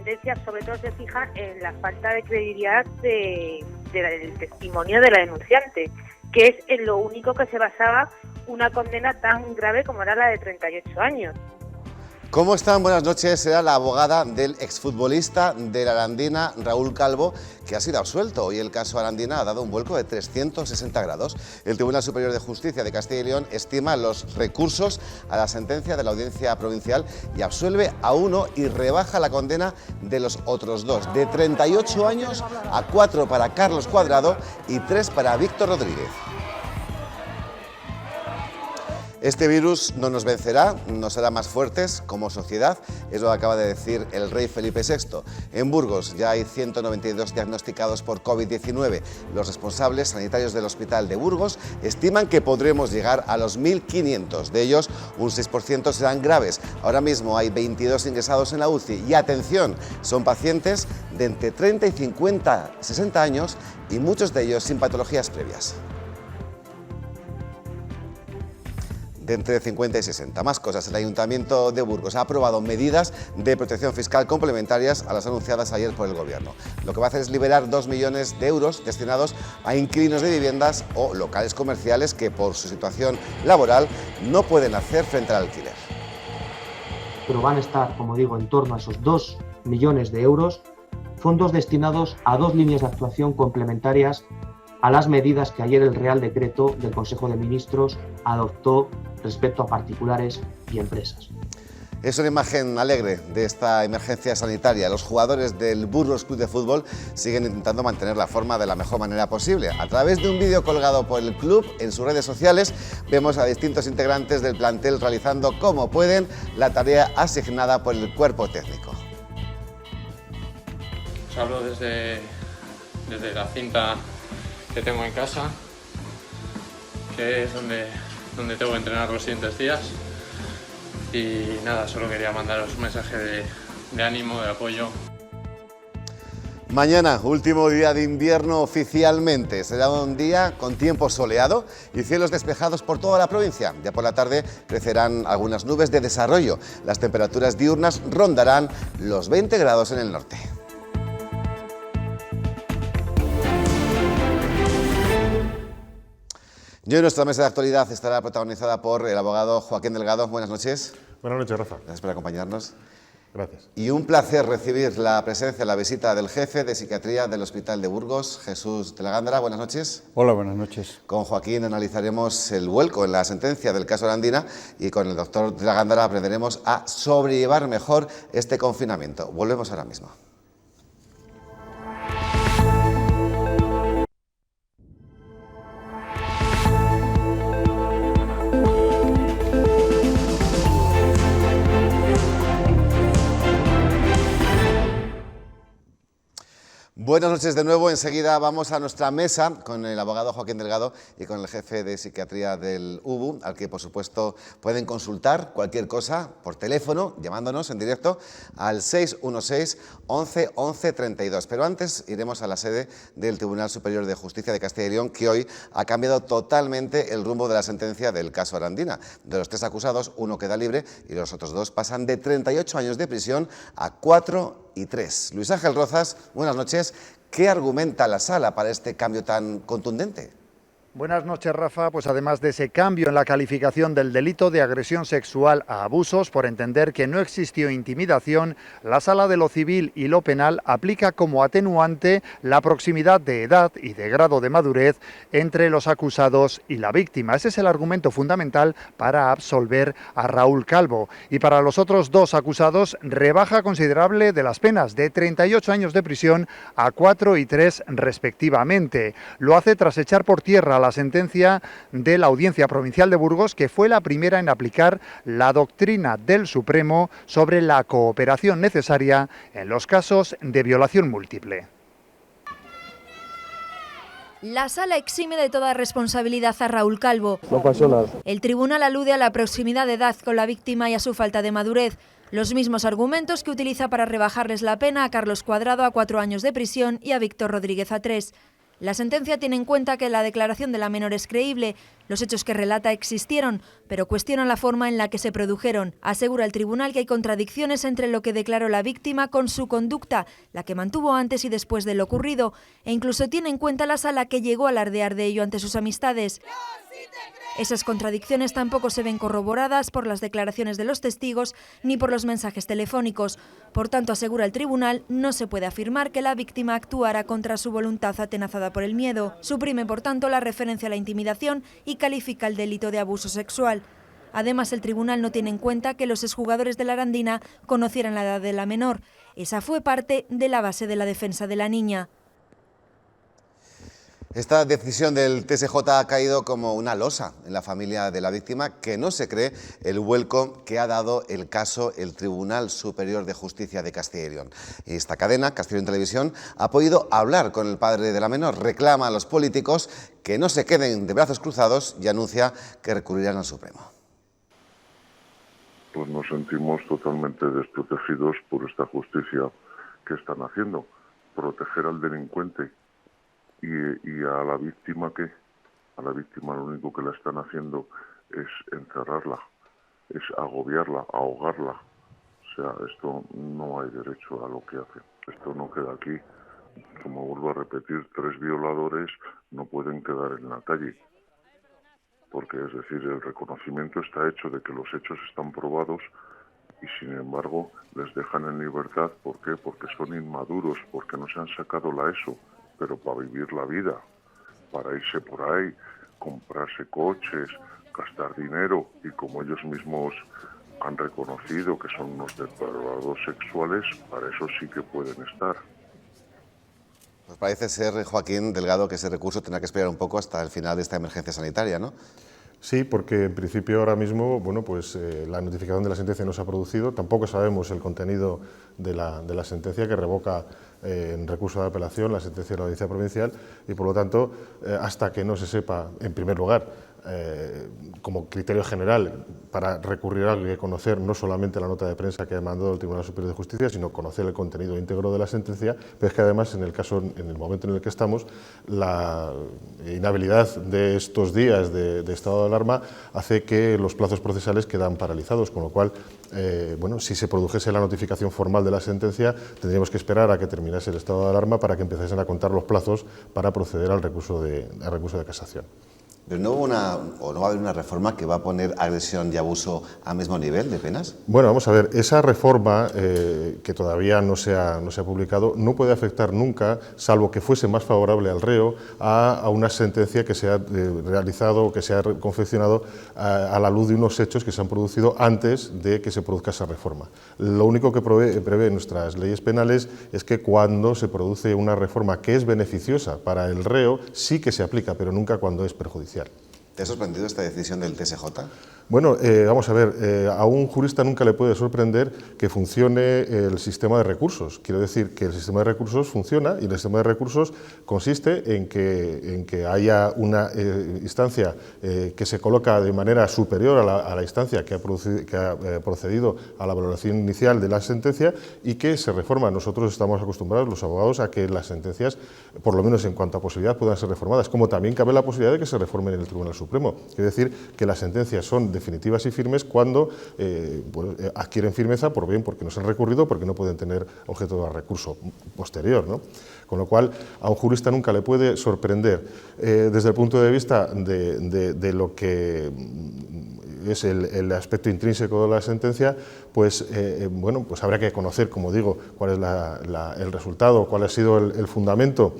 sentencia sobre todo se fija en la falta de credibilidad del testimonio de la denunciante, que es en lo único que se basaba una condena tan grave como era la de 38 años. ¿Cómo están? Buenas noches. Era la abogada del exfutbolista de la Arandina, Raúl Calvo, que ha sido absuelto. Hoy el caso Arandina ha dado un vuelco de 360 grados. El Tribunal Superior de Justicia de Castilla y León estima los recursos a la sentencia de la Audiencia Provincial y absuelve a uno y rebaja la condena de los otros dos, de 38 años a 4 para Carlos Cuadrado y 3 para Víctor Rodríguez. Este virus no nos vencerá, nos hará más fuertes como sociedad, es lo que acaba de decir el rey Felipe VI. En Burgos ya hay 192 diagnosticados por COVID-19. Los responsables sanitarios del hospital de Burgos estiman que podremos llegar a los 1.500. De ellos, un 6% serán graves. Ahora mismo hay 22 ingresados en la UCI y, atención, son pacientes de entre 30 y 60 años y muchos de ellos sin patologías previas. De entre 50 y 60. Más cosas. El Ayuntamiento de Burgos ha aprobado medidas de protección fiscal complementarias a las anunciadas ayer por el Gobierno. Lo que va a hacer es liberar 2 millones de euros destinados a inquilinos de viviendas o locales comerciales que por su situación laboral no pueden hacer frente al alquiler. Pero van a estar, como digo, en torno a esos 2 millones de euros, fondos destinados a 2 líneas de actuación complementarias a las medidas que ayer el Real Decreto del Consejo de Ministros adoptó respecto a particulares y empresas. Es una imagen alegre de esta emergencia sanitaria. Los jugadores del Burgos Club de Fútbol siguen intentando mantener la forma de la mejor manera posible. A través de un vídeo colgado por el club en sus redes sociales, vemos a distintos integrantes del plantel realizando como pueden la tarea asignada por el cuerpo técnico. Os hablo desde la cinta que tengo en casa, que es donde tengo que entrenar los siguientes días. Y nada, solo quería mandaros un mensaje de ánimo, de apoyo. Mañana, último día de invierno oficialmente. Será un día con tiempo soleado y cielos despejados por toda la provincia. Ya por la tarde crecerán algunas nubes de desarrollo. Las temperaturas diurnas rondarán los 20 grados en el norte. Y hoy nuestra mesa de actualidad estará protagonizada por el abogado Joaquín Delgado. Buenas noches. Buenas noches, Rafa. Gracias por acompañarnos. Gracias. Y un placer recibir la presencia, la visita del jefe de psiquiatría del Hospital de Burgos, Jesús de la Gándara. Buenas noches. Hola, buenas noches. Con Joaquín analizaremos el vuelco en la sentencia del caso Arandina y con el doctor de la Gándara aprenderemos a sobrellevar mejor este confinamiento. Volvemos ahora mismo. Buenas noches de nuevo. Enseguida vamos a nuestra mesa con el abogado Joaquín Delgado y con el jefe de psiquiatría del UBU, al que por supuesto pueden consultar cualquier cosa por teléfono, llamándonos en directo al 616 11 11 32. Pero antes iremos a la sede del Tribunal Superior de Justicia de Castilla y León, que hoy ha cambiado totalmente el rumbo de la sentencia del caso Arandina. De los 3 acusados, uno queda libre y los otros 2 pasan de 38 años de prisión a 4 y 3. Luis Ángel Rozas, buenas noches. ¿Qué argumenta la Sala para este cambio tan contundente? Buenas noches, Rafa. Pues además de ese cambio en la calificación del delito de agresión sexual a abusos por entender que no existió intimidación, la Sala de lo Civil y lo Penal aplica como atenuante la proximidad de edad y de grado de madurez entre los acusados y la víctima. Ese es el argumento fundamental para absolver a Raúl Calvo. Y para los otros 2 acusados, rebaja considerable de las penas de 38 años de prisión a 4 y 3 respectivamente. Lo hace tras echar por tierra la sentencia de la Audiencia Provincial de Burgos, que fue la primera en aplicar la doctrina del Supremo sobre la cooperación necesaria en los casos de violación múltiple. La Sala exime de toda responsabilidad a Raúl Calvo. No pasó nada. El tribunal alude a la proximidad de edad con la víctima y a su falta de madurez. Los mismos argumentos que utiliza para rebajarles la pena a Carlos Cuadrado a 4 años de prisión y a Víctor Rodríguez a 3. La sentencia tiene en cuenta que la declaración de la menor es creíble, los hechos que relata existieron, pero cuestiona la forma en la que se produjeron. Asegura el tribunal que hay contradicciones entre lo que declaró la víctima con su conducta, la que mantuvo antes y después de lo ocurrido, e incluso tiene en cuenta la sala que llegó a alardear de ello ante sus amistades. Esas contradicciones tampoco se ven corroboradas por las declaraciones de los testigos ni por los mensajes telefónicos. Por tanto, asegura el tribunal, no se puede afirmar que la víctima actuara contra su voluntad atenazada por el miedo. Suprime, por tanto, la referencia a la intimidación y califica el delito de abuso sexual. Además, el tribunal no tiene en cuenta que los exjugadores de la Arandina conocieran la edad de la menor. Esa fue parte de la base de la defensa de la niña. Esta decisión del TSJ ha caído como una losa en la familia de la víctima, que no se cree el vuelco que ha dado el caso el Tribunal Superior de Justicia de Castilla y León. Esta cadena, Castilla y León Televisión, ha podido hablar con el padre de la menor, reclama a los políticos que no se queden de brazos cruzados y anuncia que recurrirán al Supremo. Pues nos sentimos totalmente desprotegidos por esta justicia que están haciendo, proteger al delincuente. Y a la víctima, ¿qué? A la víctima lo único que la están haciendo es encerrarla, es agobiarla, ahogarla. O sea, esto no hay derecho a lo que hace. Esto no queda aquí. Como vuelvo a repetir, 3 violadores no pueden quedar en la calle. Porque, es decir, el reconocimiento está hecho de que los hechos están probados y, sin embargo, les dejan en libertad. ¿Por qué? Porque son inmaduros, porque no se han sacado la ESO. Pero para vivir la vida, para irse por ahí, comprarse coches, gastar dinero, y como ellos mismos han reconocido que son unos depravados sexuales, para eso sí que pueden estar. Pues parece ser, Joaquín Delgado, que ese recurso tendrá que esperar un poco hasta el final de esta emergencia sanitaria, ¿no? Sí, porque en principio ahora mismo, bueno, pues la notificación de la sentencia no se ha producido, tampoco sabemos el contenido de la sentencia que revoca en recurso de apelación la sentencia de la Audiencia Provincial y, por lo tanto, hasta que no se sepa, en primer lugar, como criterio general para recurrir a algo y conocer no solamente la nota de prensa que ha mandado el Tribunal Superior de Justicia, sino conocer el contenido íntegro de la sentencia, pero es que además en el momento en el que estamos, la inhabilidad de estos días de estado de alarma hace que los plazos procesales quedan paralizados, con lo cual, bueno, si se produjese la notificación formal de la sentencia, tendríamos que esperar a que terminase el estado de alarma para que empezasen a contar los plazos para proceder al recurso de casación. ¿Pero no hubo no va a haber una reforma que va a poner agresión y abuso al mismo nivel de penas? Bueno, vamos a ver, esa reforma que todavía no se ha publicado no puede afectar nunca, salvo que fuese más favorable al reo, a una sentencia que se ha realizado o que se ha confeccionado a la luz de unos hechos que se han producido antes de que se produzca esa reforma. Lo único que prevé nuestras leyes penales es que cuando se produce una reforma que es beneficiosa para el reo, sí que se aplica, pero nunca cuando es perjudicial. ¿Te ha sorprendido esta decisión del TSJ? Bueno, vamos a ver, a un jurista nunca le puede sorprender que funcione el sistema de recursos. Quiero decir que el sistema de recursos funciona y el sistema de recursos consiste en que haya una instancia que se coloca de manera superior a la instancia que ha procedido a la valoración inicial de la sentencia y que se reforma. Nosotros estamos acostumbrados, los abogados, a que las sentencias, por lo menos en cuanto a posibilidad, puedan ser reformadas, como también cabe la posibilidad de que se reformen en el Tribunal Supremo. Quiero decir que las sentencias son definitivas y firmes cuando adquieren firmeza, por bien porque no se han recurrido, porque no pueden tener objeto de recurso posterior, ¿no? Con lo cual, a un jurista nunca le puede sorprender, desde el punto de vista de lo que es el aspecto intrínseco de la sentencia, pues bueno, pues habrá que conocer, como digo, cuál es el resultado, cuál ha sido el fundamento,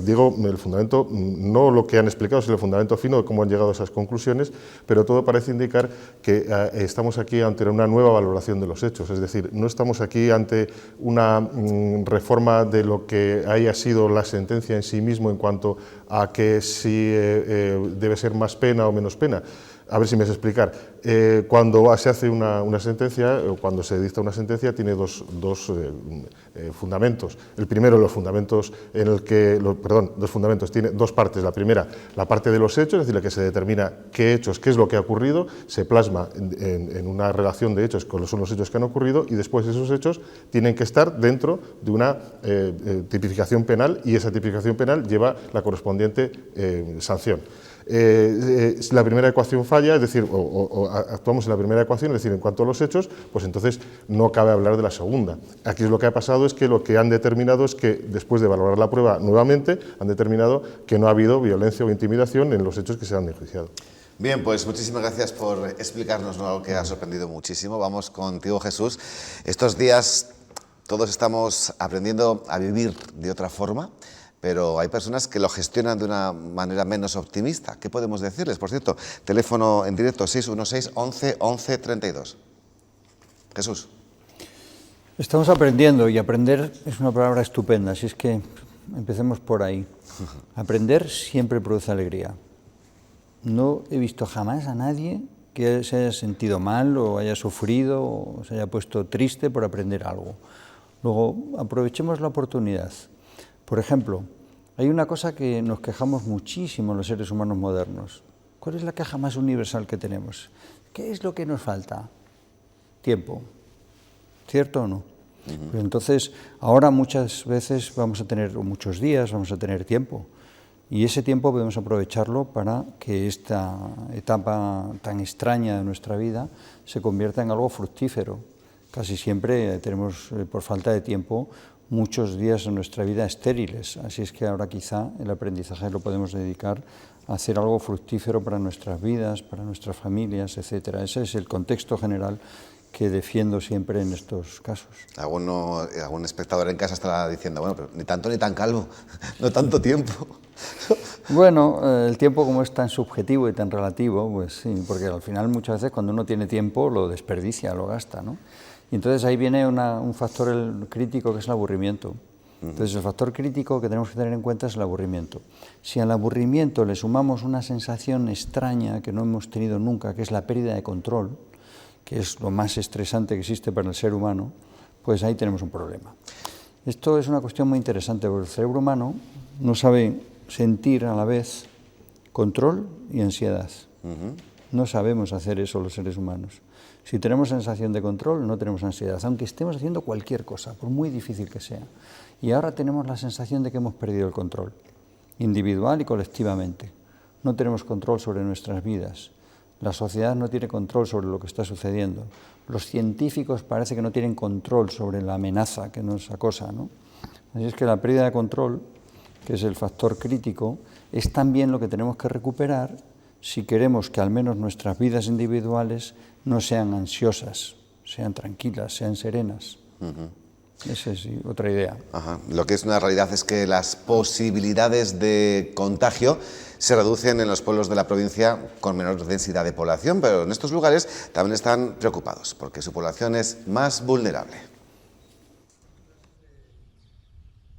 digo el fundamento, no lo que han explicado, sino el fundamento fino de cómo han llegado a esas conclusiones, pero todo parece indicar que estamos aquí ante una nueva valoración de los hechos, es decir, no estamos aquí ante una reforma de lo que haya sido la sentencia en sí mismo en cuanto a que si debe ser más pena o menos pena. A ver si me sé explicar. Cuando se hace una sentencia, o cuando se dicta una sentencia, tiene dos fundamentos. El primero, los fundamentos en el que, dos fundamentos, tiene dos partes. La primera, la parte de los hechos, es decir, la que se determina qué hechos, qué es lo que ha ocurrido, se plasma en una relación de hechos, cuáles son los hechos que han ocurrido, y después esos hechos tienen que estar dentro de una tipificación penal, y esa tipificación penal lleva la correspondiente sanción. La primera ecuación falla, es decir, o actuamos en la primera ecuación, es decir, en cuanto a los hechos, pues entonces no cabe hablar de la segunda. Aquí lo que ha pasado es que lo que han determinado es que, después de valorar la prueba nuevamente, han determinado que no ha habido violencia o intimidación en los hechos que se han enjuiciado. Bien, pues muchísimas gracias por explicarnos algo que ha sorprendido muchísimo. Vamos contigo, Jesús. Estos días todos estamos aprendiendo a vivir de otra forma, pero hay personas que lo gestionan de una manera menos optimista. ¿Qué podemos decirles? Por cierto, teléfono en directo 616 11 11 32. Jesús. Estamos aprendiendo, y aprender es una palabra estupenda, así es que empecemos por ahí. Aprender siempre produce alegría. No he visto jamás a nadie que se haya sentido mal o haya sufrido o se haya puesto triste por aprender algo. Luego, aprovechemos la oportunidad. Por ejemplo, hay una cosa que nos quejamos muchísimo los seres humanos modernos. ¿Cuál es la queja más universal que tenemos? ¿Qué es lo que nos falta? Tiempo. ¿Cierto o no? Pues entonces, ahora muchas veces vamos a tener, o muchos días, vamos a tener tiempo. Y ese tiempo podemos aprovecharlo para que esta etapa tan extraña de nuestra vida se convierta en algo fructífero. Casi siempre tenemos, por falta de tiempo, muchos días en nuestra vida estériles, así es que ahora quizá el aprendizaje lo podemos dedicar a hacer algo fructífero para nuestras vidas, para nuestras familias, etc. Ese es el contexto general que defiendo siempre en estos casos. Algún espectador en casa estará diciendo, bueno, pero ni tanto ni tan calvo, no tanto tiempo. Bueno, el tiempo como es tan subjetivo y tan relativo, pues sí, porque al final muchas veces cuando uno tiene tiempo lo desperdicia, lo gasta, ¿no? Y entonces ahí viene un factor crítico que es el aburrimiento. Entonces el factor crítico que tenemos que tener en cuenta es el aburrimiento. Si al aburrimiento le sumamos una sensación extraña que no hemos tenido nunca, que es la pérdida de control, que es lo más estresante que existe para el ser humano, pues ahí tenemos un problema. Esto es una cuestión muy interesante, porque el cerebro humano no sabe sentir a la vez control y ansiedad. No sabemos hacer eso los seres humanos. Si tenemos sensación de control, no tenemos ansiedad, aunque estemos haciendo cualquier cosa, por muy difícil que sea. Y ahora tenemos la sensación de que hemos perdido el control, individual y colectivamente. No tenemos control sobre nuestras vidas. La sociedad no tiene control sobre lo que está sucediendo. Los científicos parece que no tienen control sobre la amenaza que nos acosa, ¿no? Así es que la pérdida de control, que es el factor crítico, es también lo que tenemos que recuperar si queremos que al menos nuestras vidas individuales no sean ansiosas, sean tranquilas, sean serenas. Esa es otra idea. Lo que es una realidad es que las posibilidades de contagio se reducen en los pueblos de la provincia con menor densidad de población, pero en estos lugares también están preocupados porque su población es más vulnerable.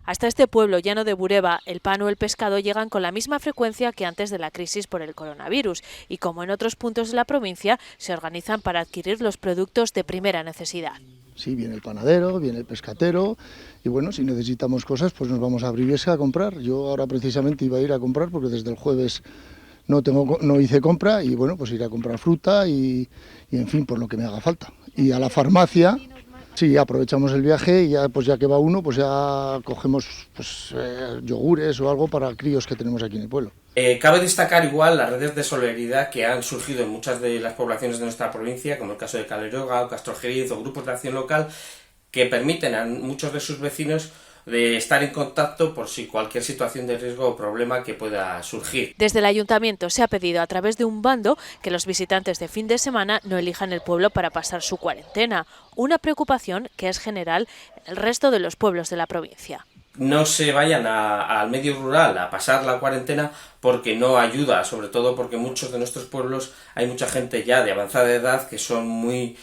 Hasta este pueblo llano de Bureba, el pan o el pescado llegan con la misma frecuencia que antes de la crisis por el coronavirus y, como en otros puntos de la provincia, se organizan para adquirir los productos de primera necesidad. Sí, viene el panadero, viene el pescatero y bueno, si necesitamos cosas pues nos vamos a Briviesca a comprar. Yo ahora precisamente iba a ir a comprar porque desde el jueves no hice compra y bueno, pues iré a comprar fruta y en fin, por lo que me haga falta. Y a la farmacia, sí, aprovechamos el viaje y ya que va uno, pues ya cogemos yogures o algo para críos que tenemos aquí en el pueblo. Cabe destacar igual las redes de solidaridad que han surgido en muchas de las poblaciones de nuestra provincia, como el caso de Caleroga o Castrojeriz o grupos de acción local, que permiten a muchos de sus vecinos de estar en contacto por si cualquier situación de riesgo o problema que pueda surgir. Desde el ayuntamiento se ha pedido a través de un bando que los visitantes de fin de semana no elijan el pueblo para pasar su cuarentena, una preocupación que es general en el resto de los pueblos de la provincia. No se vayan al medio rural a pasar la cuarentena porque no ayuda, sobre todo porque en muchos de nuestros pueblos hay mucha gente ya de avanzada edad que son muy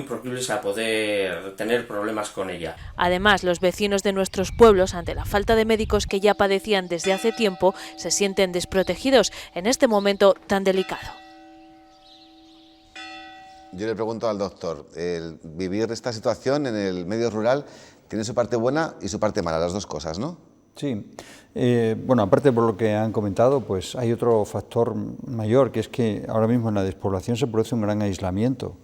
proclives a poder tener problemas con ella. Además, los vecinos de nuestros pueblos, ante la falta de médicos que ya padecían desde hace tiempo, se sienten desprotegidos en este momento tan delicado. Yo le pregunto al doctor, el vivir esta situación en el medio rural tiene su parte buena y su parte mala, las dos cosas, ¿no? Sí. Bueno, aparte por lo que han comentado, pues hay otro factor mayor, que es que ahora mismo en la despoblación se produce un gran aislamiento.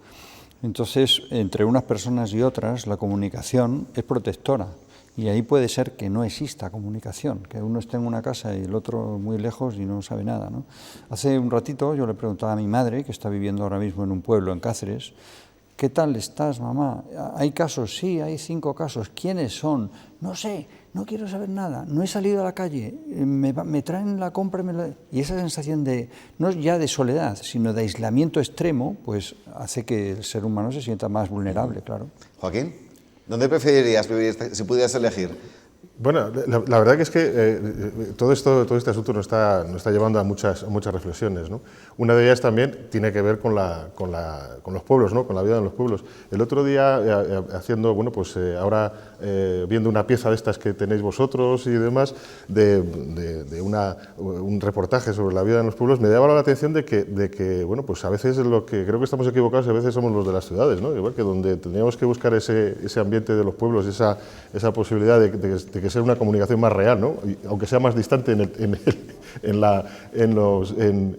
Entonces, entre unas personas y otras, la comunicación es protectora. Y ahí puede ser que no exista comunicación, que uno esté en una casa y el otro muy lejos y no sabe nada, ¿no? Hace un ratito yo le preguntaba a mi madre, que está viviendo ahora mismo en un pueblo, en Cáceres, ¿qué tal estás, mamá? ¿Hay casos? Sí, hay 5 casos. ¿Quiénes son? No sé, no quiero saber nada, no he salido a la calle, me traen la compra y esa sensación de, no ya de soledad, sino de aislamiento extremo, pues hace que el ser humano se sienta más vulnerable, claro. Joaquín, ¿dónde preferirías vivir si pudieras elegir? Bueno, la verdad que es que todo este asunto nos está llevando a muchas reflexiones, ¿no? Una de ellas también tiene que ver con los pueblos, ¿no? Con la vida en los pueblos. El otro día, haciendo, bueno, pues ahora viendo una pieza de estas que tenéis vosotros y demás, de un reportaje sobre la vida en los pueblos, me daba la atención de que, bueno, pues a veces lo que creo que estamos equivocados, a veces somos los de las ciudades, ¿no? Igual que donde tendríamos que buscar ese ambiente de los pueblos, esa posibilidad de que sea una comunicación más real, ¿no? Y aunque sea más distante en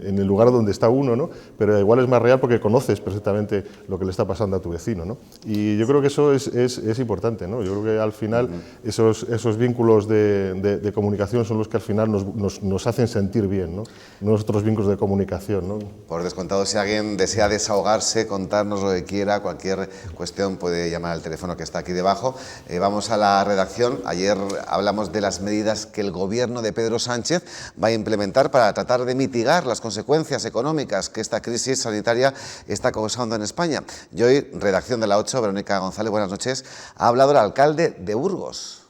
el lugar donde está uno, ¿no? Pero igual es más real porque conoces perfectamente lo que le está pasando a tu vecino, ¿no? Y yo creo que eso es importante, ¿no? Yo creo que al final esos vínculos de comunicación son los que al final nos hacen sentir bien, ¿no? No otros vínculos de comunicación, ¿no? Por descontado, si alguien desea desahogarse, contarnos lo que quiera, cualquier cuestión puede llamar al teléfono que está aquí debajo. Vamos a la redacción. Ayer hablamos de las medidas que el gobierno de Pedro Sánchez va a implementar para tratar de mitigar las consecuencias económicas que esta crisis sanitaria está causando en España. Y hoy, redacción de La 8, Verónica González, buenas noches, ha hablado el alcalde de Burgos.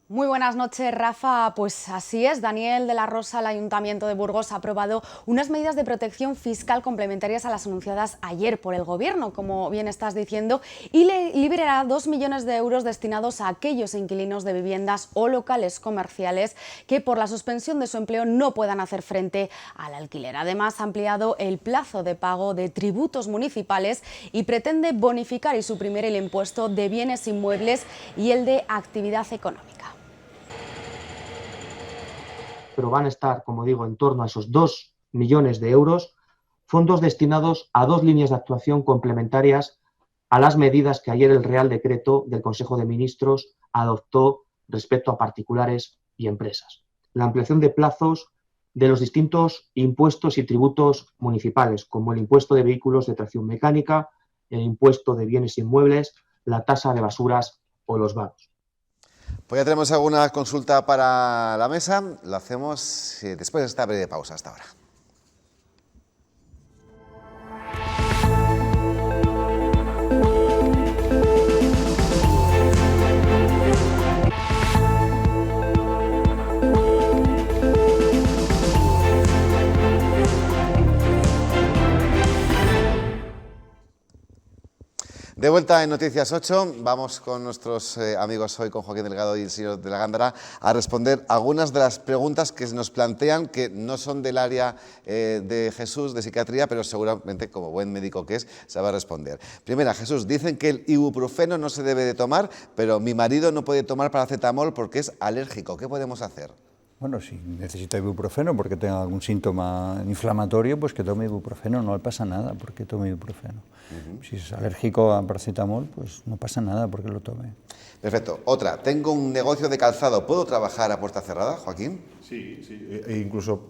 Muy buenas noches, Rafa. Pues así es, Daniel de la Rosa, el Ayuntamiento de Burgos, ha aprobado unas medidas de protección fiscal complementarias a las anunciadas ayer por el Gobierno, como bien estás diciendo, y le liberará 2 millones de euros destinados a aquellos inquilinos de viviendas o locales comerciales que por la suspensión de su empleo no puedan hacer frente al alquiler. Además, ha ampliado el plazo de pago de tributos municipales y pretende bonificar y suprimir el impuesto de bienes inmuebles y el de actividad económica. Pero van a estar, como digo, en torno a esos 2 millones de euros, fondos destinados a 2 líneas de actuación complementarias a las medidas que ayer el Real Decreto del Consejo de Ministros adoptó respecto a particulares y empresas. La ampliación de plazos de los distintos impuestos y tributos municipales, como el impuesto de vehículos de tracción mecánica, el impuesto de bienes inmuebles, la tasa de basuras o los vagos. Pues ya tenemos alguna consulta para la mesa, lo hacemos después de esta breve pausa. Hasta ahora. De vuelta en Noticias 8, vamos con nuestros amigos hoy, con Joaquín Delgado y el señor de la Gándara, a responder algunas de las preguntas que nos plantean, que no son del área de Jesús, de psiquiatría, pero seguramente, como buen médico que es, sabe responder. Primera, Jesús, dicen que el ibuprofeno no se debe de tomar, pero mi marido no puede tomar paracetamol porque es alérgico. ¿Qué podemos hacer? Bueno, si necesita ibuprofeno porque tenga algún síntoma inflamatorio, pues que tome ibuprofeno, no le pasa nada porque tome ibuprofeno. Si es alérgico a paracetamol, pues no pasa nada porque lo tome. Perfecto. Otra, tengo un negocio de calzado, ¿puedo trabajar a puerta cerrada, Joaquín? Sí, e incluso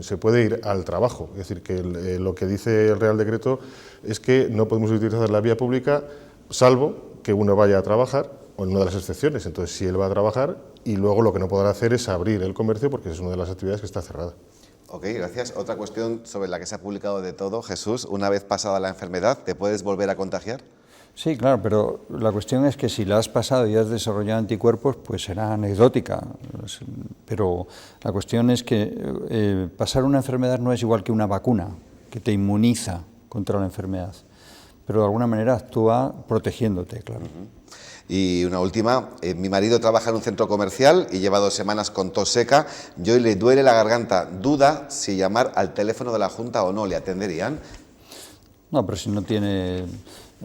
se puede ir al trabajo. Es decir, que lo que dice el Real Decreto es que no podemos utilizar la vía pública salvo que uno vaya a trabajar, o en una de las excepciones. Entonces, si él va a trabajar, y luego lo que no podrá hacer es abrir el comercio porque es una de las actividades que está cerrada. Ok, gracias. Otra cuestión sobre la que se ha publicado de todo, Jesús, una vez pasada la enfermedad, ¿te puedes volver a contagiar? Sí, claro, pero la cuestión es que si la has pasado y has desarrollado anticuerpos, pues será anecdótica. Pero la cuestión es que pasar una enfermedad no es igual que una vacuna, que te inmuniza contra la enfermedad, pero de alguna manera actúa protegiéndote, claro. Y una última, mi marido trabaja en un centro comercial y lleva 2 semanas con tos seca, y hoy le duele la garganta, duda si llamar al teléfono de la Junta o no, ¿le atenderían? No, pero si no tiene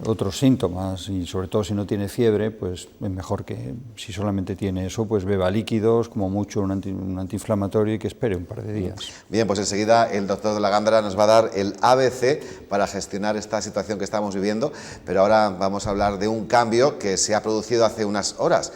otros síntomas y sobre todo si no tiene fiebre, pues es mejor que si solamente tiene eso, pues beba líquidos, como mucho un antiinflamatorio y que espere un par de días. Bien, pues enseguida el doctor de la Gándara nos va a dar el ABC para gestionar esta situación que estamos viviendo, pero ahora vamos a hablar de un cambio que se ha producido hace unas horas.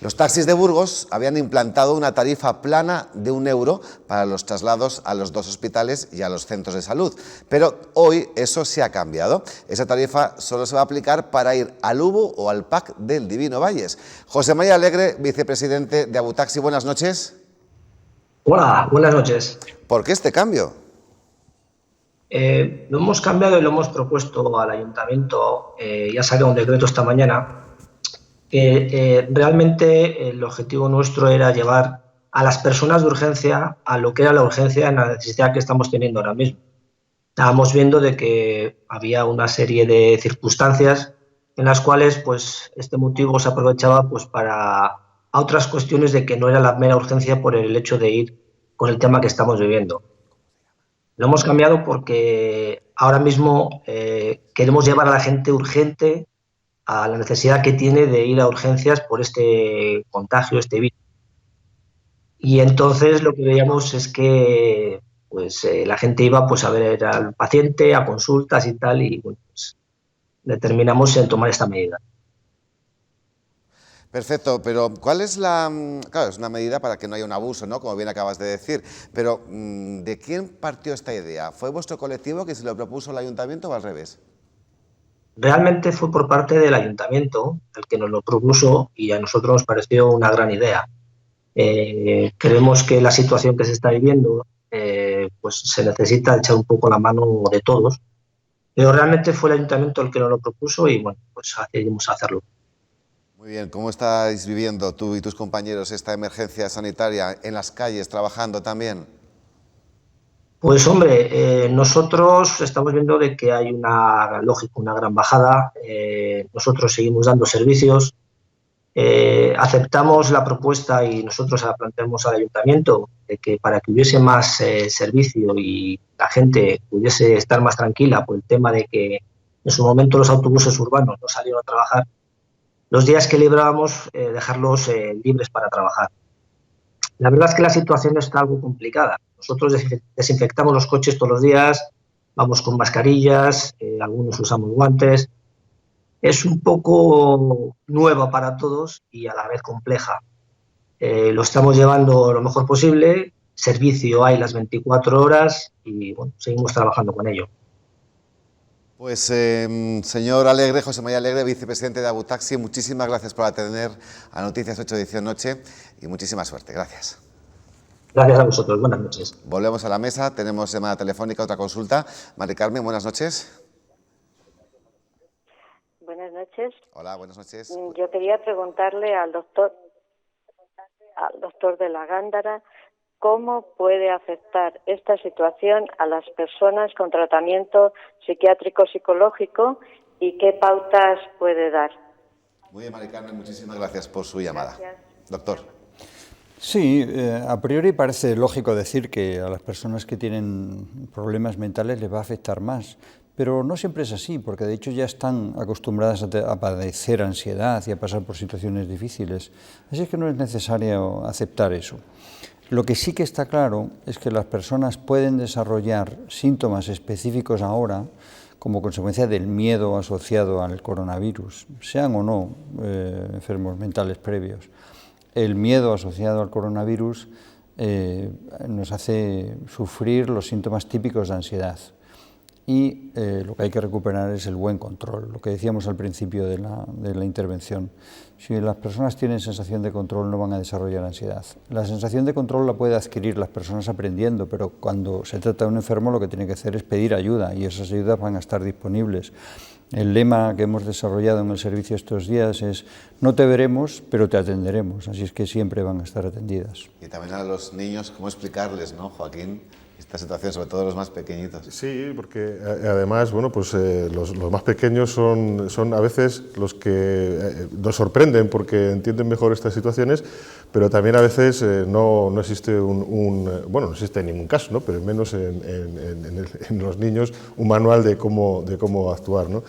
Los taxis de Burgos habían implantado una tarifa plana de 1 euro para los traslados a los 2 hospitales y a los centros de salud. Pero hoy eso se ha cambiado. Esa tarifa solo se va a aplicar para ir al UBU o al PAC del Divino Valles. José María Alegre, vicepresidente de Abutaxi, buenas noches. Hola, buenas noches. ¿Por qué este cambio? Lo hemos cambiado y lo hemos propuesto al ayuntamiento. Ya salió un decreto esta mañana. Realmente el objetivo nuestro era llevar a las personas de urgencia a lo que era la urgencia en la necesidad que estamos teniendo ahora mismo. Estábamos viendo de que había una serie de circunstancias en las cuales pues, este motivo se aprovechaba pues, para otras cuestiones de que no era la mera urgencia por el hecho de ir con el tema que estamos viviendo. Lo hemos cambiado porque ahora mismo queremos llevar a la gente urgente a la necesidad que tiene de ir a urgencias por este contagio, este virus. Y entonces lo que veíamos es que pues, la gente iba pues, a ver al paciente, a consultas y tal, y bueno, pues, determinamos en tomar esta medida. Perfecto, pero ¿cuál es la...? Claro, es una medida para que no haya un abuso, ¿no? Como bien acabas de decir, pero ¿de quién partió esta idea? ¿Fue vuestro colectivo que se lo propuso el ayuntamiento o al revés? Realmente fue por parte del ayuntamiento el que nos lo propuso y a nosotros nos pareció una gran idea. Creemos que la situación que se está viviendo pues se necesita echar un poco la mano de todos, pero realmente fue el ayuntamiento el que nos lo propuso y bueno, pues decidimos hacerlo. Muy bien, ¿cómo estáis viviendo tú y tus compañeros esta emergencia sanitaria en las calles, trabajando también? Pues hombre, nosotros estamos viendo de que hay una gran bajada. Nosotros seguimos dando servicios, aceptamos la propuesta y nosotros la planteamos al ayuntamiento de que para que hubiese más servicio y la gente pudiese estar más tranquila por el tema de que en su momento los autobuses urbanos no salieron a trabajar, los días que librábamos dejarlos libres para trabajar. La verdad es que la situación está algo complicada. Nosotros desinfectamos los coches todos los días, vamos con mascarillas, algunos usamos guantes. Es un poco nueva para todos y a la vez compleja. Lo estamos llevando lo mejor posible, servicio hay las 24 horas y bueno, seguimos trabajando con ello. Pues señor Alegre, José María Alegre, vicepresidente de Abutaxi, muchísimas gracias por atender a Noticias 8 edición noche y muchísima suerte. Gracias. Gracias a vosotros. Buenas noches. Volvemos a la mesa. Tenemos llamada telefónica, otra consulta. Mari Carmen, buenas noches. Buenas noches. Hola, buenas noches. Yo quería preguntarle al doctor de la Gándara cómo puede afectar esta situación a las personas con tratamiento psiquiátrico psicológico y qué pautas puede dar. Muy bien, Mari Carmen, muchísimas gracias por su llamada. Gracias. Doctor. Sí, a priori parece lógico decir que a las personas que tienen problemas mentales les va a afectar más, pero no siempre es así, porque de hecho ya están acostumbradas a padecer ansiedad y a pasar por situaciones difíciles, así es que no es necesario aceptar eso. Lo que sí que está claro es que las personas pueden desarrollar síntomas específicos ahora como consecuencia del miedo asociado al coronavirus, sean o no enfermos mentales previos. El miedo asociado al coronavirus nos hace sufrir los síntomas típicos de ansiedad y lo que hay que recuperar es el buen control, lo que decíamos al principio de la intervención. Si las personas tienen sensación de control no van a desarrollar ansiedad. La sensación de control la puede adquirir las personas aprendiendo, pero cuando se trata de un enfermo lo que tiene que hacer es pedir ayuda y esas ayudas van a estar disponibles. El lema que hemos desarrollado en el servicio estos días es no te veremos, pero te atenderemos, así es que siempre van a estar atendidas. Y también a los niños, ¿cómo explicarles, no, Joaquín, esta situación, sobre todo los más pequeñitos? Sí, porque además, bueno, pues los más pequeños son a veces los que nos sorprenden porque entienden mejor estas situaciones, pero también a veces no existe no existe en ningún caso, ¿no? Pero menos en los niños, un manual de cómo actuar, ¿no?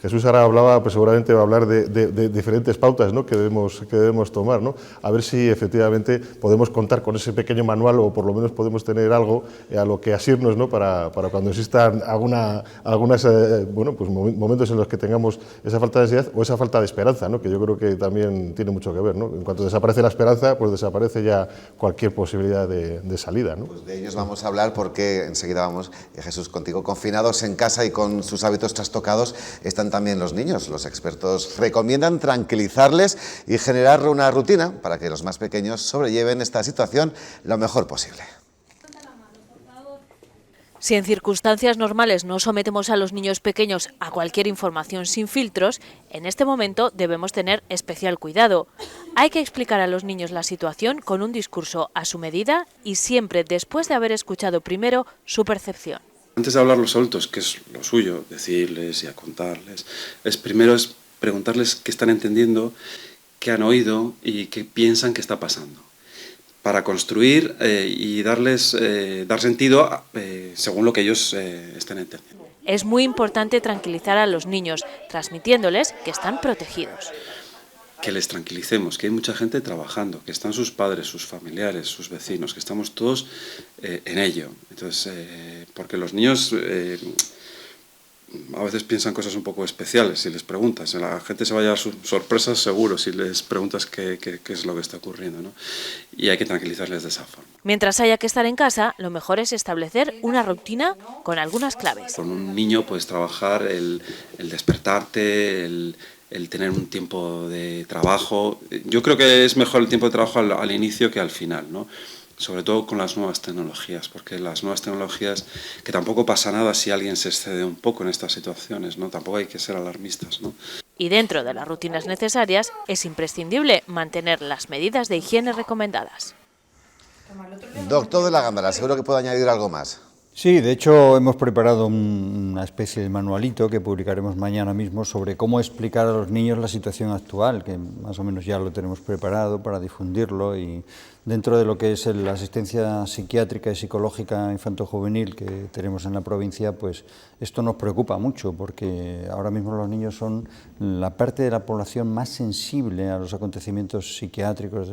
Jesús ahora hablaba, pues seguramente va a hablar de diferentes pautas, ¿no? que debemos tomar, ¿no? A ver si efectivamente podemos contar con ese pequeño manual o por lo menos podemos tener algo a lo que asirnos, ¿no? para cuando existan algunos momentos en los que tengamos esa falta de ansiedad o esa falta de esperanza, ¿no? Que yo creo que también tiene mucho que ver, ¿no? En cuanto desaparece la esperanza, pues desaparece ya cualquier posibilidad de salida, ¿no? Pues de ellos vamos a hablar porque enseguida vamos, Jesús, contigo. Confinados en casa y con sus hábitos trastocados están también los niños. Los expertos recomiendan tranquilizarles y generar una rutina para que los más pequeños sobrelleven esta situación lo mejor posible. Si en circunstancias normales no sometemos a los niños pequeños a cualquier información sin filtros, en este momento debemos tener especial cuidado. Hay que explicar a los niños la situación con un discurso a su medida y siempre después de haber escuchado primero su percepción. Antes de hablar los adultos, que es lo suyo, decirles y contarles, primero es preguntarles qué están entendiendo, qué han oído y qué piensan que está pasando, para construir y dar sentido según lo que ellos estén entendiendo. Es muy importante tranquilizar a los niños, transmitiéndoles que están protegidos. Que les tranquilicemos, que hay mucha gente trabajando, que están sus padres, sus familiares, sus vecinos, que estamos todos en ello. Entonces, porque los niños a veces piensan cosas un poco especiales si les preguntas. La gente se va a llevar sorpresas seguro si les preguntas qué es lo que está ocurriendo, ¿no? Y hay que tranquilizarles de esa forma. Mientras haya que estar en casa, lo mejor es establecer una rutina con algunas claves. Con un niño puedes trabajar el despertarte, el tener un tiempo de trabajo. Yo creo que es mejor el tiempo de trabajo al inicio que al final, ¿no? Sobre todo con las nuevas tecnologías, porque las nuevas tecnologías, que tampoco pasa nada si alguien se excede un poco en estas situaciones, ¿no? Tampoco hay que ser alarmistas, ¿no? Y dentro de las rutinas necesarias es imprescindible mantener las medidas de higiene recomendadas. Doctor de la Gándara, seguro que puedo añadir algo más. Sí, de hecho hemos preparado una especie de manualito que publicaremos mañana mismo sobre cómo explicar a los niños la situación actual, que más o menos ya lo tenemos preparado para difundirlo, y dentro de lo que es la asistencia psiquiátrica y psicológica infanto-juvenil que tenemos en la provincia, pues esto nos preocupa mucho porque ahora mismo los niños son la parte de la población más sensible a los acontecimientos psiquiátricos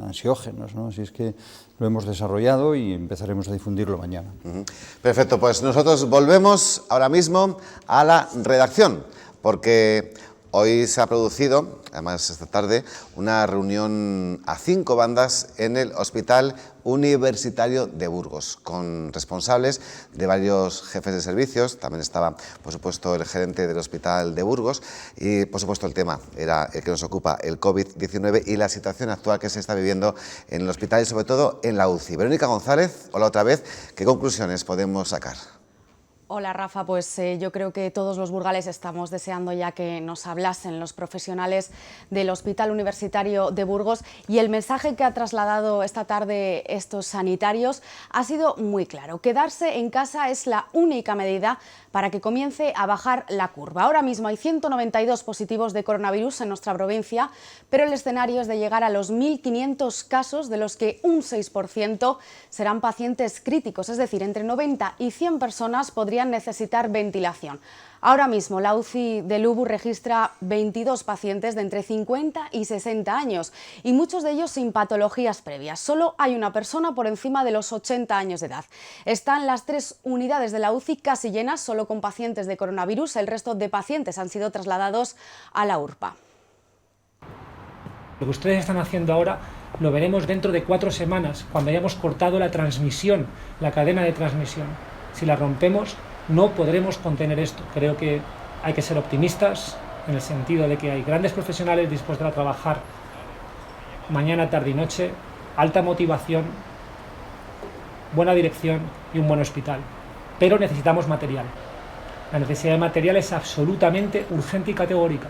ansiógenos, ¿no? Así es que lo hemos desarrollado y empezaremos a difundirlo mañana. Perfecto, pues nosotros volvemos ahora mismo a la redacción, porque hoy se ha producido, además esta tarde, una reunión a 5 bandas en el Hospital Universitario de Burgos, con responsables de varios jefes de servicios. También estaba, por supuesto, el gerente del Hospital de Burgos y, por supuesto, el tema era el que nos ocupa, el COVID-19 y la situación actual que se está viviendo en el hospital y, sobre todo, en la UCI. Verónica González, hola otra vez, ¿qué conclusiones podemos sacar? Hola Rafa, pues yo creo que todos los burgales estamos deseando ya que nos hablasen los profesionales del Hospital Universitario de Burgos, y el mensaje que ha trasladado esta tarde estos sanitarios ha sido muy claro. Quedarse en casa es la única medida para que comience a bajar la curva. Ahora mismo hay 192 positivos de coronavirus en nuestra provincia, pero el escenario es de llegar a los 1.500 casos, de los que un 6% serán pacientes críticos, es decir, entre 90 y 100 personas podrían necesitar ventilación. Ahora mismo la UCI del UBU registra 22 pacientes de entre 50 y 60 años y muchos de ellos sin patologías previas. Solo hay una persona por encima de los 80 años de edad. Están las 3 unidades de la UCI casi llenas, solo con pacientes de coronavirus. El resto de pacientes han sido trasladados a la URPA. Lo que ustedes están haciendo ahora lo veremos dentro de 4 semanas, cuando hayamos cortado la transmisión, la cadena de transmisión. Si la rompemos, no podremos contener esto. Creo que hay que ser optimistas en el sentido de que hay grandes profesionales dispuestos a trabajar mañana, tarde y noche, alta motivación, buena dirección y un buen hospital. Pero necesitamos material. La necesidad de material es absolutamente urgente y categórica.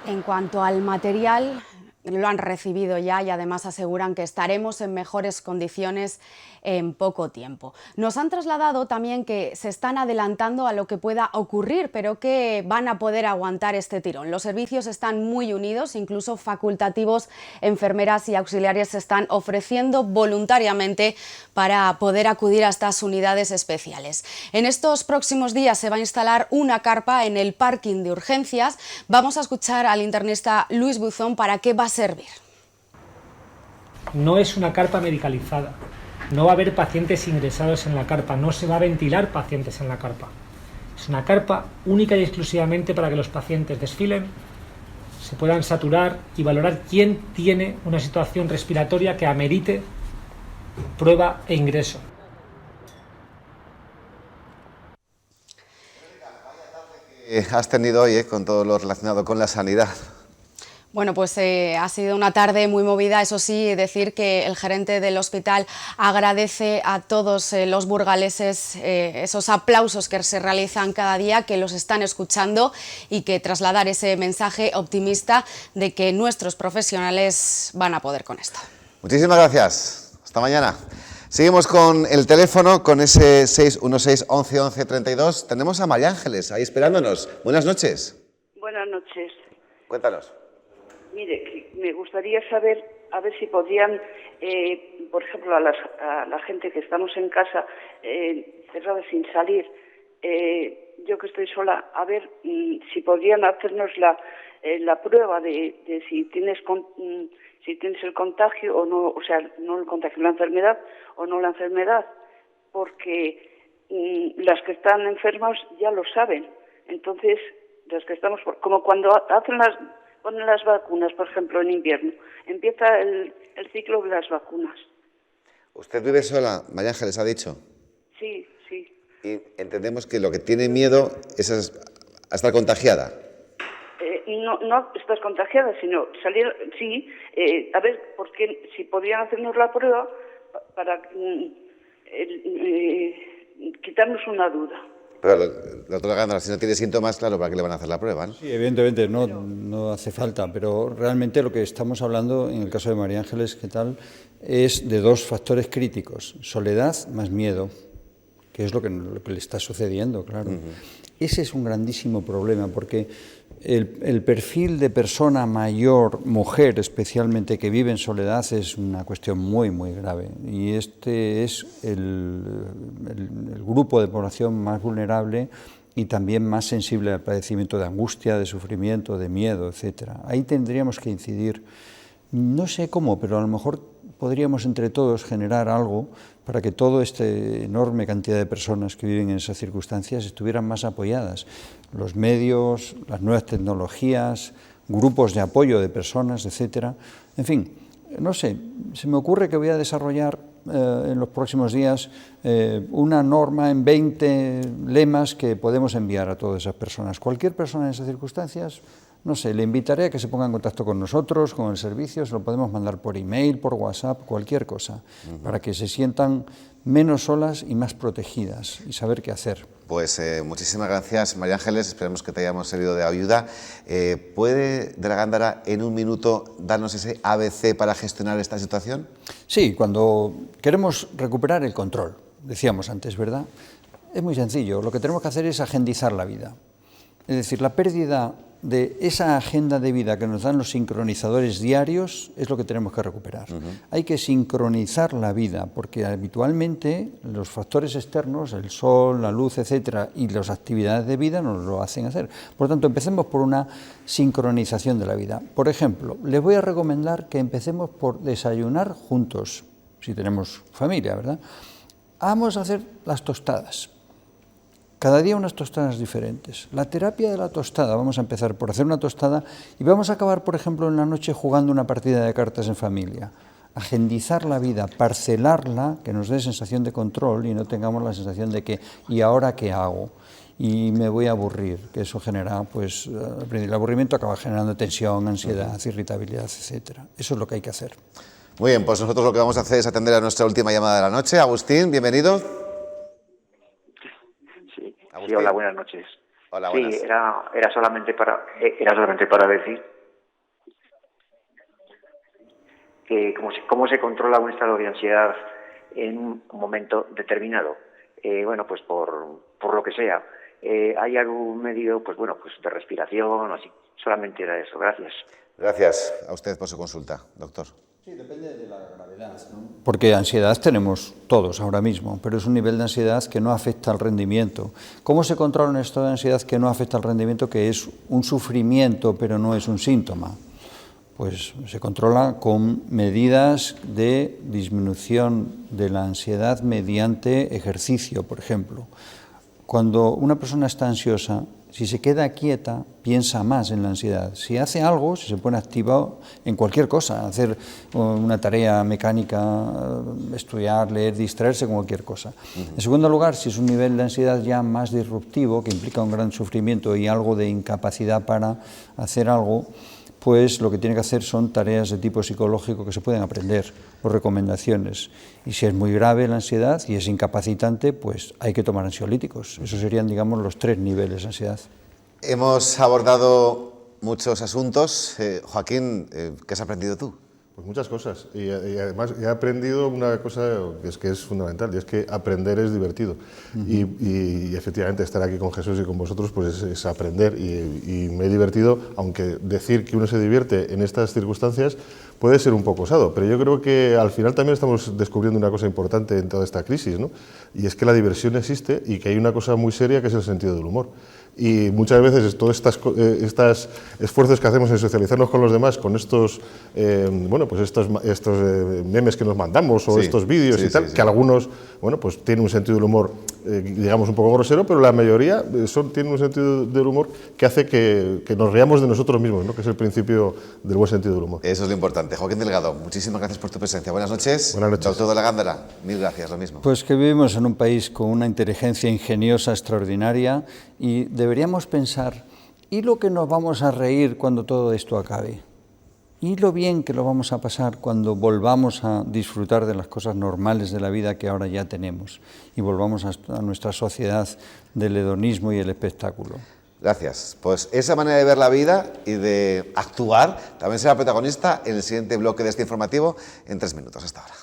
En cuanto al material, lo han recibido ya y además aseguran que estaremos en mejores condiciones en poco tiempo. Nos han trasladado también que se están adelantando a lo que pueda ocurrir, pero que van a poder aguantar este tirón. Los servicios están muy unidos, incluso facultativos, enfermeras y auxiliares se están ofreciendo voluntariamente para poder acudir a estas unidades especiales. En estos próximos días se va a instalar una carpa en el parking de urgencias. Vamos a escuchar al internista Luis Buzón para qué va a servir. No es una carpa medicalizada, no va a haber pacientes ingresados en la carpa, no se va a ventilar pacientes en la carpa. Es una carpa única y exclusivamente para que los pacientes desfilen, se puedan saturar y valorar quién tiene una situación respiratoria que amerite prueba e ingreso. Has tenido hoy con todo lo relacionado con la sanidad. Bueno, pues ha sido una tarde muy movida, eso sí, decir que el gerente del hospital agradece a todos los burgaleses esos aplausos que se realizan cada día, que los están escuchando y que trasladar ese mensaje optimista de que nuestros profesionales van a poder con esto. Muchísimas gracias. Hasta mañana. Seguimos con el teléfono, con ese 616 11 11 32. Tenemos a María Ángeles ahí esperándonos. Buenas noches. Buenas noches. Cuéntanos. Mire, me gustaría saber, a ver si podrían, por ejemplo, a la gente que estamos en casa, cerrada sin salir, yo que estoy sola, a ver si podrían hacernos la prueba de si tienes el contagio o no, o sea, no el contagio, la enfermedad o no la enfermedad, porque las que están enfermas ya lo saben. Entonces, las que estamos, como cuando ponen las vacunas, por ejemplo, en invierno, empieza el ciclo de las vacunas. ¿Usted vive sola, María Ángeles, ha dicho? Sí, sí. Y entendemos que lo que tiene miedo es a estar contagiada. No estás contagiada, sino salir, sí, a ver, porque si podrían hacernos la prueba para quitarnos una duda. Pero la doctora Gándara, si no tiene síntomas, claro, ¿para qué le van a hacer la prueba, ¿no? Sí, evidentemente no hace falta, pero realmente lo que estamos hablando, en el caso de María Ángeles, ¿qué tal?, es de dos factores críticos, soledad más miedo, que es lo que le está sucediendo, claro. Ese es un grandísimo problema, porque el perfil de persona mayor, mujer especialmente, que vive en soledad es una cuestión muy, muy grave. Y este es el grupo de población más vulnerable y también más sensible al padecimiento de angustia, de sufrimiento, de miedo, etc. Ahí tendríamos que incidir. No sé cómo, pero a lo mejor podríamos entre todos generar algo para que toda esta enorme cantidad de personas que viven en esas circunstancias estuvieran más apoyadas. Los medios, las nuevas tecnologías, grupos de apoyo de personas, etcétera. En fin, no sé, se me ocurre que voy a desarrollar en los próximos días una norma en 20 lemas que podemos enviar a todas esas personas. Cualquier persona en esas circunstancias, no sé, le invitaré a que se ponga en contacto con nosotros, con el servicio, se lo podemos mandar por email, por WhatsApp, cualquier cosa, para que se sientan menos solas y más protegidas y saber qué hacer. Pues muchísimas gracias, María Ángeles, esperemos que te hayamos servido de ayuda. ¿Puede, de la Gándara, en un minuto darnos ese ABC para gestionar esta situación? Sí, cuando queremos recuperar el control, decíamos antes, ¿verdad? Es muy sencillo, lo que tenemos que hacer es agendizar la vida. Es decir, la pérdida de esa agenda de vida que nos dan los sincronizadores diarios es lo que tenemos que recuperar. Hay que sincronizar la vida, porque habitualmente los factores externos, el sol, la luz, etcétera, y las actividades de vida nos lo hacen hacer. Por lo tanto, empecemos por una sincronización de la vida. Por ejemplo, les voy a recomendar que empecemos por desayunar juntos, si tenemos familia, ¿verdad? Vamos a hacer las tostadas. Cada día unas tostadas diferentes. La terapia de la tostada, vamos a empezar por hacer una tostada y vamos a acabar, por ejemplo, en la noche jugando una partida de cartas en familia. Agendizar la vida, parcelarla, que nos dé sensación de control y no tengamos la sensación de que ¿y ahora qué hago? Y me voy a aburrir, que eso genera, pues, el aburrimiento acaba generando tensión, ansiedad, irritabilidad, etcétera. Eso es lo que hay que hacer. Muy bien, pues nosotros lo que vamos a hacer es atender a nuestra última llamada de la noche. Agustín, bienvenido. Sí, hola, buenas noches. Hola, buenas. Sí, era solamente para decir. cómo se controla un estado de ansiedad en un momento determinado. Bueno, pues por lo que sea. ¿Hay algún medio, pues bueno, pues de respiración o así? Solamente era eso. Gracias. Gracias a usted por su consulta, doctor. Sí, depende de la gravedad, ¿no? Porque ansiedad tenemos todos ahora mismo, pero es un nivel de ansiedad que no afecta al rendimiento. ¿Cómo se controla un estado de ansiedad que no afecta al rendimiento, que es un sufrimiento pero no es un síntoma? Pues se controla con medidas de disminución de la ansiedad mediante ejercicio, por ejemplo. Cuando una persona está ansiosa, si se queda quieta, piensa más en la ansiedad. Si hace algo, si se pone activo en cualquier cosa, hacer una tarea mecánica, estudiar, leer, distraerse con cualquier cosa. En segundo lugar, si es un nivel de ansiedad ya más disruptivo, que implica un gran sufrimiento y algo de incapacidad para hacer algo, pues lo que tiene que hacer son tareas de tipo psicológico que se pueden aprender, o recomendaciones. Y si es muy grave la ansiedad y es incapacitante, pues hay que tomar ansiolíticos. Esos serían, digamos, los 3 niveles de ansiedad. Hemos abordado muchos asuntos. Joaquín, ¿qué has aprendido tú? Pues muchas cosas, y además he aprendido una cosa que es fundamental, y es que aprender es divertido. Y efectivamente estar aquí con Jesús y con vosotros pues es aprender, y me he divertido, aunque decir que uno se divierte en estas circunstancias puede ser un poco osado, pero yo creo que al final también estamos descubriendo una cosa importante en toda esta crisis, ¿no? Y es que la diversión existe y que hay una cosa muy seria que es el sentido del humor. Y muchas veces todos estos esfuerzos que hacemos en socializarnos con los demás, con estos memes que nos mandamos o estos vídeos que algunos pues tienen un sentido del humor digamos un poco grosero, pero la mayoría tienen un sentido del humor que hace que nos reamos de nosotros mismos, ¿no? Que es el principio del buen sentido del humor. Eso es lo importante. Joaquín Delgado, muchísimas gracias por tu presencia. Buenas noches. Buenas noches. Doctor de la Gándara, mil gracias, lo mismo. Pues que vivimos en un país con una inteligencia ingeniosa extraordinaria y deberíamos pensar, ¿y lo que nos vamos a reír cuando todo esto acabe? ¿Y lo bien que lo vamos a pasar cuando volvamos a disfrutar de las cosas normales de la vida que ahora ya tenemos y volvamos a nuestra sociedad del hedonismo y el espectáculo? Gracias. Pues esa manera de ver la vida y de actuar también será protagonista en el siguiente bloque de este informativo en 3 minutos. Hasta ahora.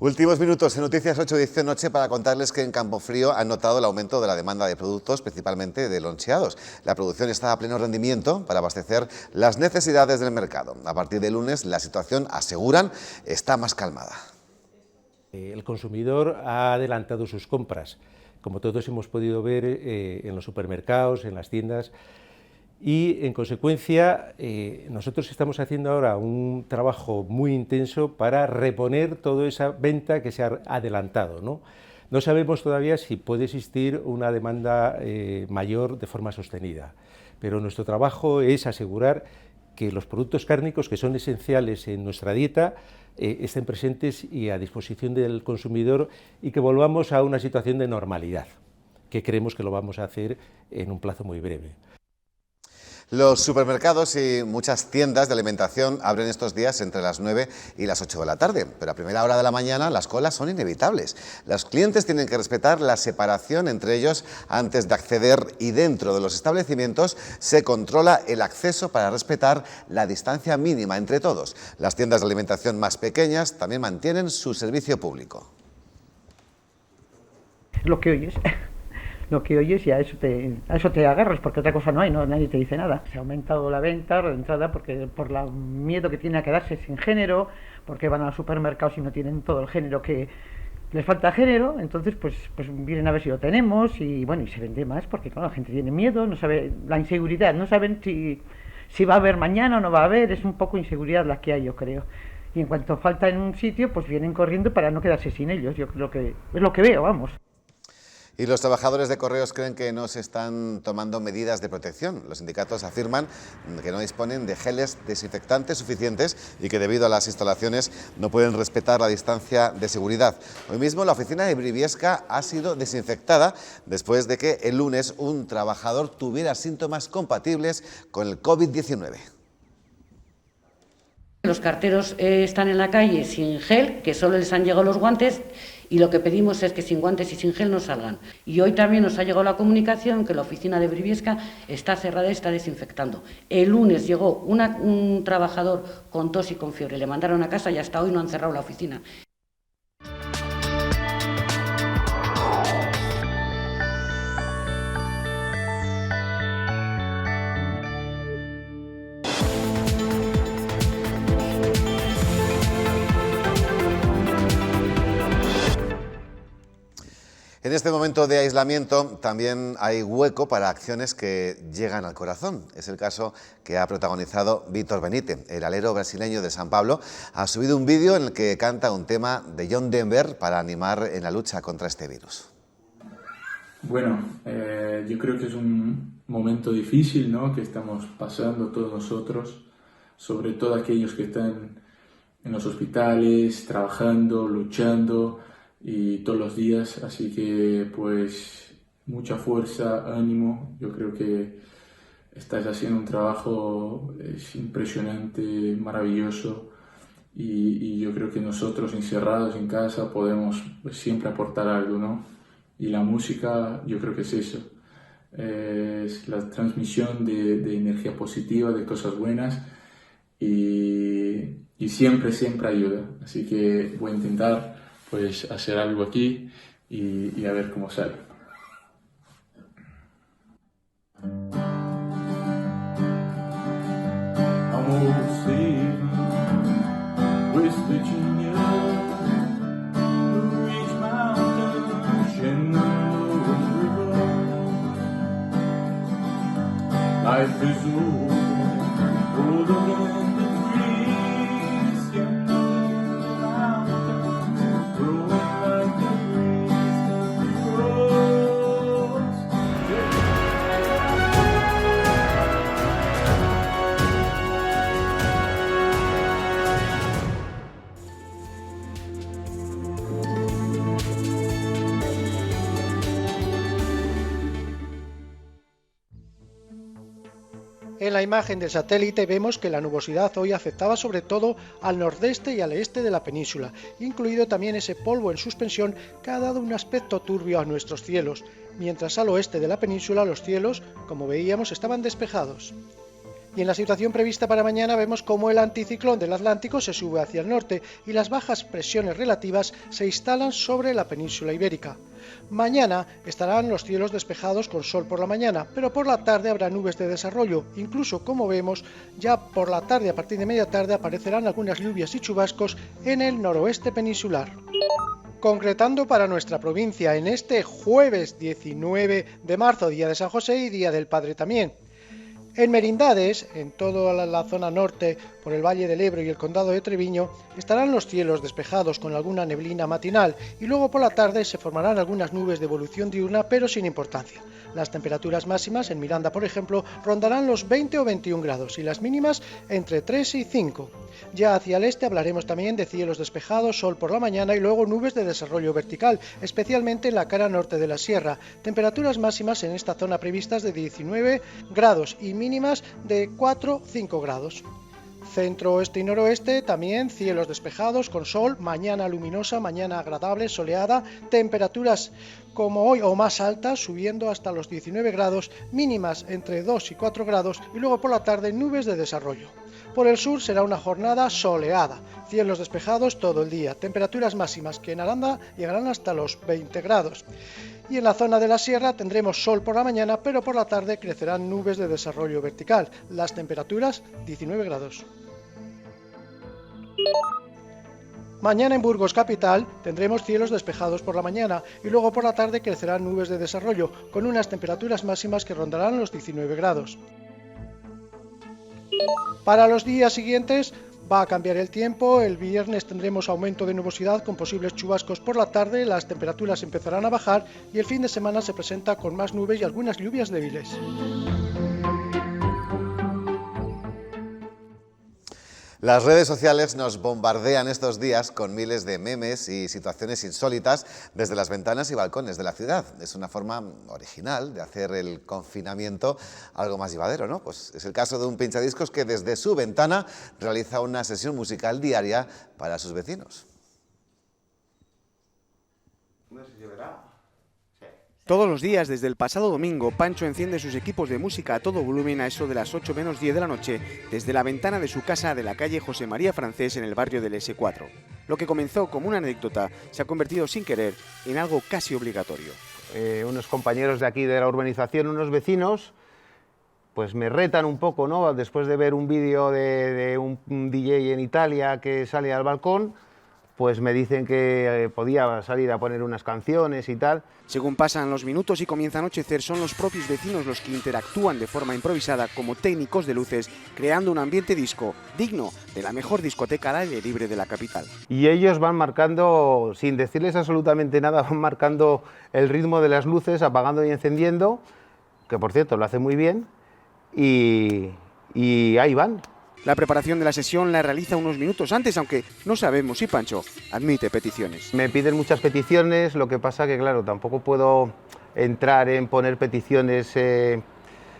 Últimos minutos en Noticias 8:10 de noche para contarles que en Campofrío han notado el aumento de la demanda de productos, principalmente de loncheados. La producción está a pleno rendimiento para abastecer las necesidades del mercado. A partir de lunes la situación, aseguran, está más calmada. El consumidor ha adelantado sus compras, como todos hemos podido ver en los supermercados, en las tiendas. Y, en consecuencia, nosotros estamos haciendo ahora un trabajo muy intenso para reponer toda esa venta que se ha adelantado, ¿no? No sabemos todavía si puede existir una demanda mayor de forma sostenida, pero nuestro trabajo es asegurar que los productos cárnicos, que son esenciales en nuestra dieta, estén presentes y a disposición del consumidor y que volvamos a una situación de normalidad, que creemos que lo vamos a hacer en un plazo muy breve. Los supermercados y muchas tiendas de alimentación abren estos días entre las 9 y las 8 de la tarde, pero a primera hora de la mañana las colas son inevitables. Los clientes tienen que respetar la separación entre ellos antes de acceder y dentro de los establecimientos se controla el acceso para respetar la distancia mínima entre todos. Las tiendas de alimentación más pequeñas también mantienen su servicio público. Lo que oyes. Lo que oyes y a eso te agarras, porque otra cosa no hay, nadie te dice nada. Se ha aumentado la venta de entrada porque por el miedo que tiene a quedarse sin género, porque van al supermercado y no tienen todo el género que les falta género, entonces pues vienen a ver si lo tenemos y bueno, y se vende más porque claro, la gente tiene miedo, no sabe, la inseguridad, no saben si va a haber mañana o no va a haber, es un poco inseguridad la que hay, yo creo. Y en cuanto falta en un sitio, pues vienen corriendo para no quedarse sin ellos, yo creo que es lo que veo, vamos. Y los trabajadores de Correos creen que no se están tomando medidas de protección. Los sindicatos afirman que no disponen de geles desinfectantes suficientes y que debido a las instalaciones no pueden respetar la distancia de seguridad. Hoy mismo la oficina de Briviesca ha sido desinfectada después de que el lunes un trabajador tuviera síntomas compatibles con el COVID-19. Los carteros están en la calle sin gel, que solo les han llegado los guantes, y lo que pedimos es que sin guantes y sin gel no salgan. Y hoy también nos ha llegado la comunicación que la oficina de Briviesca está cerrada y está desinfectando. El lunes llegó un trabajador con tos y con fiebre, le mandaron a casa y hasta hoy no han cerrado la oficina. En este momento de aislamiento también hay hueco para acciones que llegan al corazón. Es el caso que ha protagonizado Víctor Benítez, el alero brasileño de San Pablo. Ha subido un vídeo en el que canta un tema de John Denver para animar en la lucha contra este virus. Bueno, yo creo que es un momento difícil, ¿no?, que estamos pasando todos nosotros, sobre todo aquellos que están en los hospitales, trabajando, luchando, y todos los días, así que pues mucha fuerza, ánimo. Yo creo que estáis haciendo un trabajo impresionante, maravilloso, y yo creo que nosotros encerrados en casa podemos pues, siempre aportar algo, ¿no? Y la música yo creo que es eso, es la transmisión de energía positiva, de cosas buenas, y siempre ayuda, así que voy a intentar pues hacer algo aquí y a ver cómo sale. En la imagen del satélite vemos que la nubosidad hoy afectaba sobre todo al nordeste y al este de la península, incluido también ese polvo en suspensión que ha dado un aspecto turbio a nuestros cielos, mientras al oeste de la península los cielos, como veíamos, estaban despejados. Y en la situación prevista para mañana vemos cómo el anticiclón del Atlántico se sube hacia el norte y las bajas presiones relativas se instalan sobre la península ibérica. Mañana estarán los cielos despejados con sol por la mañana, pero por la tarde habrá nubes de desarrollo. Incluso, como vemos, ya por la tarde, a partir de media tarde, aparecerán algunas lluvias y chubascos en el noroeste peninsular. Concretando para nuestra provincia en este jueves 19 de marzo, día de San José y día del Padre también. En Merindades, en toda la zona norte, por el Valle del Ebro y el Condado de Treviño, estarán los cielos despejados con alguna neblina matinal y luego por la tarde se formarán algunas nubes de evolución diurna pero sin importancia. Las temperaturas máximas en Miranda, por ejemplo, rondarán los 20 o 21 grados y las mínimas entre 3 y 5. Ya hacia el este hablaremos también de cielos despejados, sol por la mañana y luego nubes de desarrollo vertical, especialmente en la cara norte de la sierra. Temperaturas máximas en esta zona previstas de 19 grados y mínimas de 4-5 grados. Centro, oeste y noroeste, también cielos despejados con sol, mañana luminosa, mañana agradable, soleada, temperaturas como hoy o más altas, subiendo hasta los 19 grados, mínimas entre 2 y 4 grados y luego por la tarde nubes de desarrollo. Por el sur será una jornada soleada, cielos despejados todo el día, temperaturas máximas que en Aranda llegarán hasta los 20 grados. Y en la zona de la sierra tendremos sol por la mañana, pero por la tarde crecerán nubes de desarrollo vertical, las temperaturas 19 grados. Mañana en Burgos capital tendremos cielos despejados por la mañana y luego por la tarde crecerán nubes de desarrollo, con unas temperaturas máximas que rondarán los 19 grados. Para los días siguientes Va a cambiar el tiempo, el viernes tendremos aumento de nubosidad con posibles chubascos por la tarde, las temperaturas empezarán a bajar y el fin de semana se presenta con más nubes y algunas lluvias débiles. Las redes sociales nos bombardean estos días con miles de memes y situaciones insólitas desde las ventanas y balcones de la ciudad. Es una forma original de hacer el confinamiento algo más llevadero, ¿no? Pues es el caso de un pinchadiscos que desde su ventana realiza una sesión musical diaria para sus vecinos. Todos los días, desde el pasado domingo, Pancho enciende sus equipos de música a todo volumen a eso de las 8 menos 10 de la noche, desde la ventana de su casa de la calle José María Francés en el barrio del S4. Lo que comenzó como una anécdota se ha convertido sin querer en algo casi obligatorio. Unos compañeros de aquí de la urbanización, unos vecinos, pues me retan un poco, ¿no? Después de ver un vídeo de un DJ en Italia que sale al balcón, pues me dicen que podía salir a poner unas canciones y tal. Según pasan los minutos y comienza a anochecer, son los propios vecinos los que interactúan de forma improvisada como técnicos de luces, creando un ambiente disco digno de la mejor discoteca al aire libre de la capital. Y ellos van marcando, sin decirles absolutamente nada, van marcando el ritmo de las luces, apagando y encendiendo, que por cierto lo hacen muy bien, y ahí van. La preparación de la sesión la realiza unos minutos antes, aunque no sabemos si Pancho admite peticiones. Me piden muchas peticiones, lo que pasa que, claro, tampoco puedo entrar en poner peticiones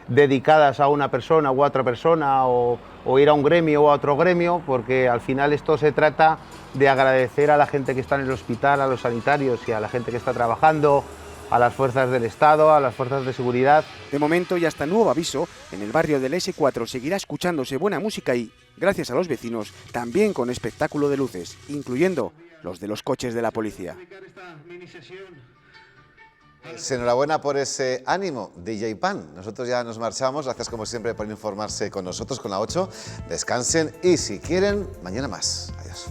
dedicadas a una persona u a otra persona o ir a un gremio o a otro gremio, porque al final esto se trata de agradecer a la gente que está en el hospital, a los sanitarios y a la gente que está trabajando, a las fuerzas del Estado, a las fuerzas de seguridad. De momento y hasta nuevo aviso, en el barrio del S4 seguirá escuchándose buena música y, gracias a los vecinos, también con espectáculo de luces, incluyendo los de los coches de la policía. Enhorabuena por ese ánimo, DJ Pan. Nosotros ya nos marchamos. Gracias como siempre por informarse con nosotros, con la 8. Descansen y si quieren, mañana más. Adiós.